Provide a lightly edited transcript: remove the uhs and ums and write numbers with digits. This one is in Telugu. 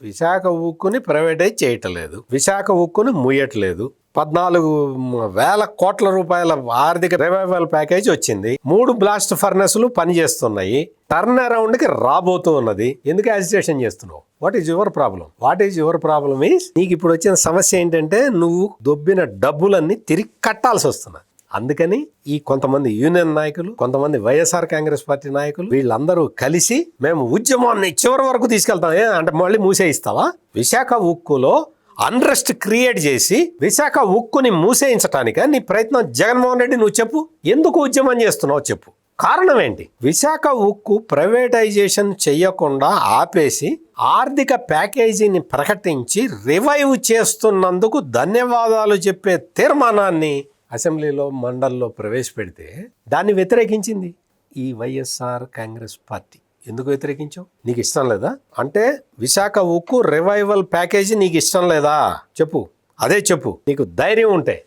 విశాఖ ఉక్కుని ప్రైవేటైజ్ చేయట్లేదు, విశాఖ ఉక్కుని ముయ్యట్లేదు. 14,000 కోట్ల రూపాయల ఆర్థిక రివైవల్ ప్యాకేజ్ వచ్చింది. 3 బ్లాస్ట్ ఫర్నెస్లు పనిచేస్తున్నాయి. టర్న్ అరౌండ్ కి రాబోతూ ఉన్నది. ఎందుకు యాజిటేషన్ చేస్తున్నావు? What is your problem? నీకు ఇప్పుడు వచ్చిన సమస్య ఏంటంటే నువ్వు దొబ్బిన డబ్బులన్నీ తిరిగి కట్టాల్సి వస్తున్నది. అందుకని ఈ కొంతమంది యూనియన్ నాయకులు, కొంతమంది వైఎస్ఆర్ కాంగ్రెస్ పార్టీ నాయకులు వీళ్ళందరూ కలిసి మేము ఉద్యమాన్ని చివరి వరకు తీసుకెళ్తాం అంటే మళ్ళీ మూసేయిస్తావా? విశాఖ ఉక్కులో అన్రెస్ట్ క్రియేట్ చేసి విశాఖ ఉక్కుని మూసేయించటానిక నీ ప్రయత్నం? జగన్మోహన్ రెడ్డి నువ్వు చెప్పు, ఎందుకు ఉద్యమం చేస్తున్నావు చెప్పు, కారణం ఏంటి? విశాఖ ఉక్కు ప్రైవేటైజేషన్ చెయ్యకుండా ఆపేసి ఆర్థిక ప్యాకేజీని ప్రకటించి రివైవ్ చేస్తున్నందుకు ధన్యవాదాలు చెప్పే తీర్మానాన్ని అసెంబ్లీలో మండలిలో ప్రవేశపెడితే దాన్ని వ్యతిరేకించింది ఈ వైఎస్ఆర్ కాంగ్రెస్ పార్టీ. ఎందుకు వ్యతిరేకించావు? నీకు ఇష్టం లేదా? అంటే విశాఖ ఉక్కు రివైవల్ ప్యాకేజీ నీకు ఇష్టం లేదా? చెప్పు, అదే చెప్పు. నీకు ధైర్యం ఉంటే